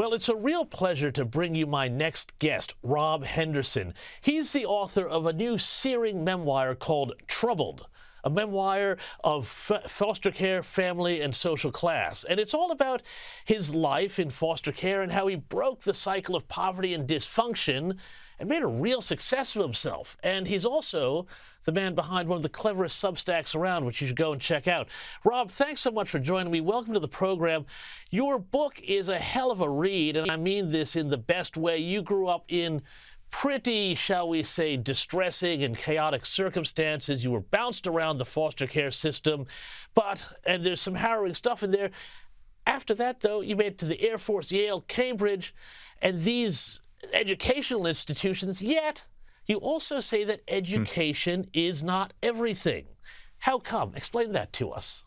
Well, it's a real pleasure to bring you my next guest, Rob Henderson. He's the author of a new searing memoir called Troubled, a memoir of foster care, family, and social class. And it's all about his life in foster care and how he broke the cycle of poverty and dysfunction and made a real success of himself. And he's also the man behind one of the cleverest Substacks around, which you should go and check out. Rob, thanks so much for joining me. Welcome to the program. Your book is a hell of a read, and I mean this in the best way. You grew up in pretty, shall we say, distressing and chaotic circumstances. You were bounced around the foster care system, and there's some harrowing stuff in there. After that, though, you made it to the Air Force, Yale, Cambridge, and these educational institutions, yet you also say that education is not everything. How come? Explain that to us.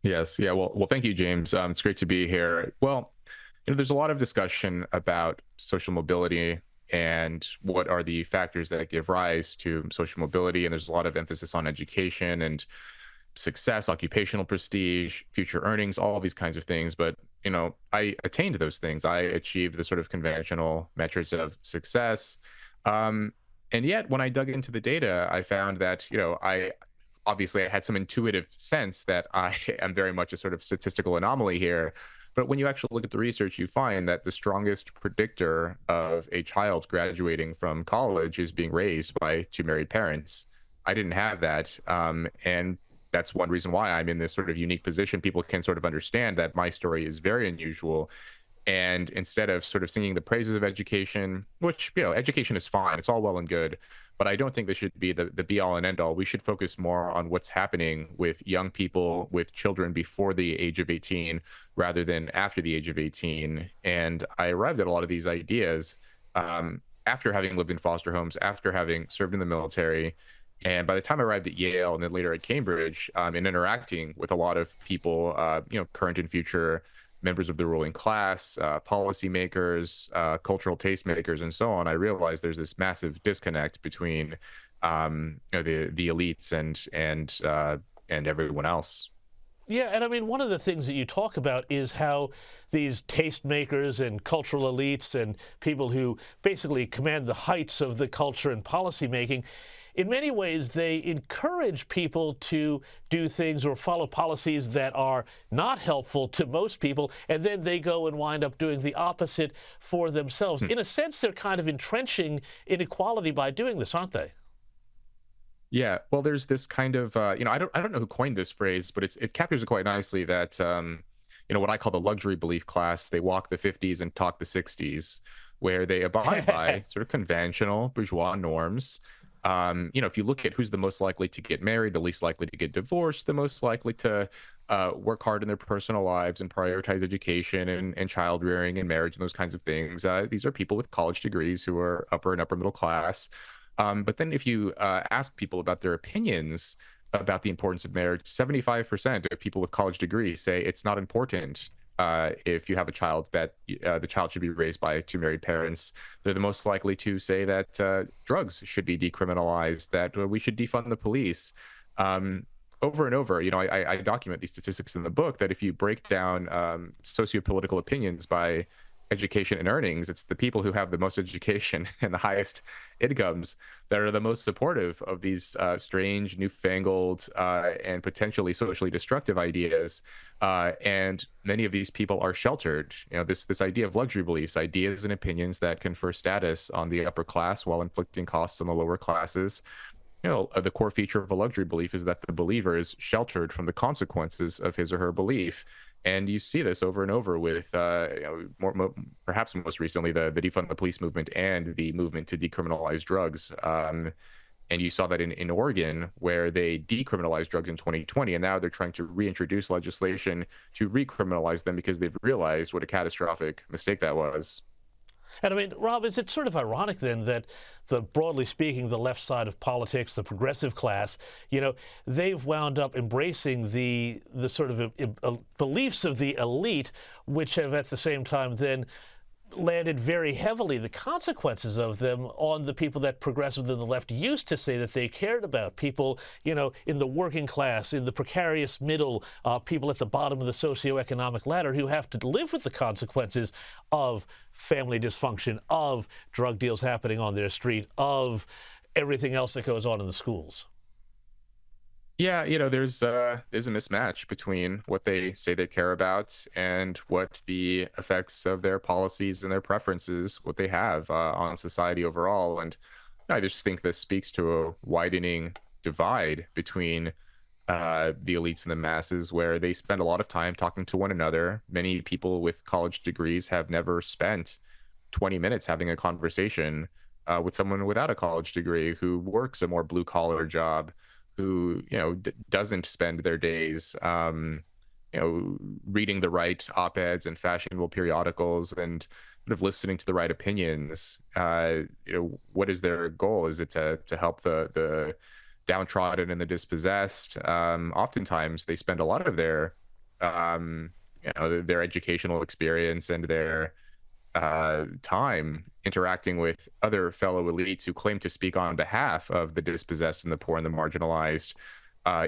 Yes. Yeah. Well, thank you, James. It's great to be here. Well, there's a lot of discussion about social mobility and what are the factors that give rise to social mobility. And there's a lot of emphasis on education and success, occupational prestige, future earnings, all of these kinds of things. But, I attained those things. I achieved the sort of conventional metrics of success. And yet when I dug into the data, I found that, I had some intuitive sense that I am very much a sort of statistical anomaly here. But when you actually look at the research, you find that the strongest predictor of a child graduating from college is being raised by two married parents. I didn't have that. And that's one reason why I'm in this sort of unique position. People can sort of understand that my story is very unusual. And instead of sort of singing the praises of education, which, education is fine, it's all well and good, but I don't think this should be the be all and end all. We should focus more on what's happening with young people, with children before the age of 18, rather than after the age of 18. And I arrived at a lot of these ideas after having lived in foster homes, after having served in the military. And by the time I arrived at Yale and then later at Cambridge, and interacting with a lot of people, current and future members of the ruling class, policymakers, cultural tastemakers, and so on, I realized there's this massive disconnect between, the elites and everyone else. Yeah, and I mean, one of the things that you talk about is how these tastemakers and cultural elites and people who basically command the heights of the culture and policymaking, in many ways, they encourage people to do things or follow policies that are not helpful to most people, and then they go and wind up doing the opposite for themselves. In a sense, they're kind of entrenching inequality by doing this, aren't they? Yeah, well, there's this kind of, I don't know who coined this phrase, but it captures it quite nicely that, what I call the luxury belief class, they walk the 50s and talk the 60s, where they abide by sort of conventional bourgeois norms. If you look at who's the most likely to get married, the least likely to get divorced, the most likely to work hard in their personal lives and prioritize education and child rearing and marriage and those kinds of things, these are people with college degrees who are upper and upper middle class. But then if you ask people about their opinions about the importance of marriage, 75% of people with college degrees say it's not important. If you have a child, that the child should be raised by two married parents. They're the most likely to say that drugs should be decriminalized, that we should defund the police. Over and over, I document these statistics in the book that if you break down socio-political opinions by education and earnings, it's the people who have the most education and the highest incomes that are the most supportive of these strange, newfangled, and potentially socially destructive ideas. And many of these people are sheltered. This idea of luxury beliefs, ideas and opinions that confer status on the upper class while inflicting costs on the lower classes. The core feature of a luxury belief is that the believer is sheltered from the consequences of his or her belief. And you see this over and over with, perhaps most recently, the defund the police movement and the movement to decriminalize drugs. And you saw that in Oregon, where they decriminalized drugs in 2020, and now they're trying to reintroduce legislation to recriminalize them because they've realized what a catastrophic mistake that was. And I mean, Rob, is it sort of ironic then that broadly speaking, the left side of politics, the progressive class, they've wound up embracing the sort of beliefs of the elite, which have at the same time then landed very heavily, the consequences of them, on the people that progressives and the left used to say that they cared about. People, in the working class, in the precarious middle, people at the bottom of the socioeconomic ladder who have to live with the consequences of family dysfunction, of drug deals happening on their street, of everything else that goes on in the schools. Yeah, there's a mismatch between what they say they care about and what the effects of their policies and their preferences, what they have on society overall. And I just think this speaks to a widening divide between the elites and the masses, where they spend a lot of time talking to one another. Many people with college degrees have never spent 20 minutes having a conversation with someone without a college degree who works a more blue collar job, who doesn't spend their days reading the right op-eds and fashionable periodicals and sort of listening to the right opinions. What is their goal? Is it to help the downtrodden and the dispossessed? Oftentimes they spend a lot of their their educational experience and their time interacting with other fellow elites who claim to speak on behalf of the dispossessed and the poor and the marginalized,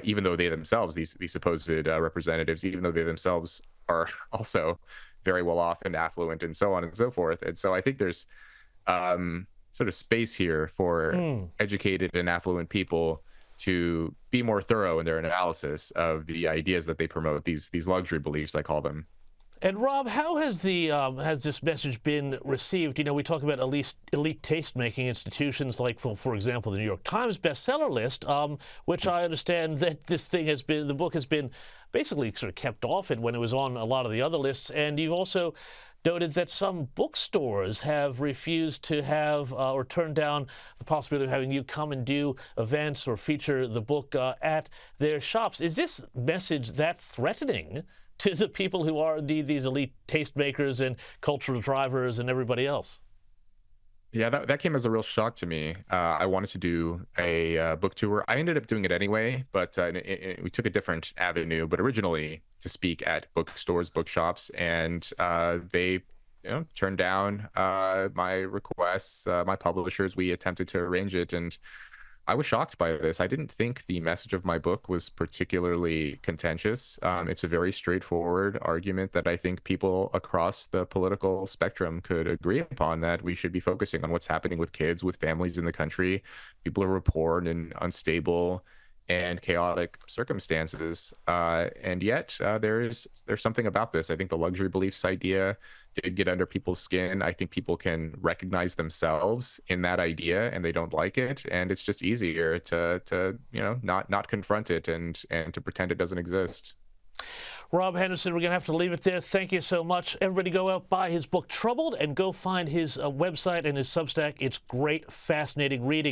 even though they themselves, these supposed representatives, even though they themselves are also very well off and affluent and so on and so forth. And so I think there's sort of space here for educated and affluent people to be more thorough in their analysis of the ideas that they promote, these luxury beliefs, I call them. And Rob, how has this message been received? We talk about elite taste-making institutions like, for example, the New York Times bestseller list, which I understand that the book has been basically sort of kept off it when it was on a lot of the other lists. And you've also noted that some bookstores have refused to have or turned down the possibility of having you come and do events or feature the book at their shops. Is this message that threatening to the people who are these elite tastemakers and cultural drivers and everybody else? Yeah, that came as a real shock to me. I wanted to do a book tour. I ended up doing it anyway, but we took a different avenue. But originally to speak at bookstores, bookshops, and they turned down my requests. My publishers, we attempted to arrange it, and I was shocked by this. I didn't think the message of my book was particularly contentious. It's a very straightforward argument that I think people across the political spectrum could agree upon, that we should be focusing on what's happening with kids, with families in the country. People who are poor and unstable and chaotic circumstances. And yet there's something about this. I think the luxury beliefs idea did get under people's skin. I think people can recognize themselves in that idea and they don't like it. And it's just easier to not confront it and to pretend it doesn't exist. Rob Henderson, we're going to have to leave it there. Thank you so much. Everybody go out, buy his book, Troubled, and go find his website and his Substack. It's great, fascinating reading.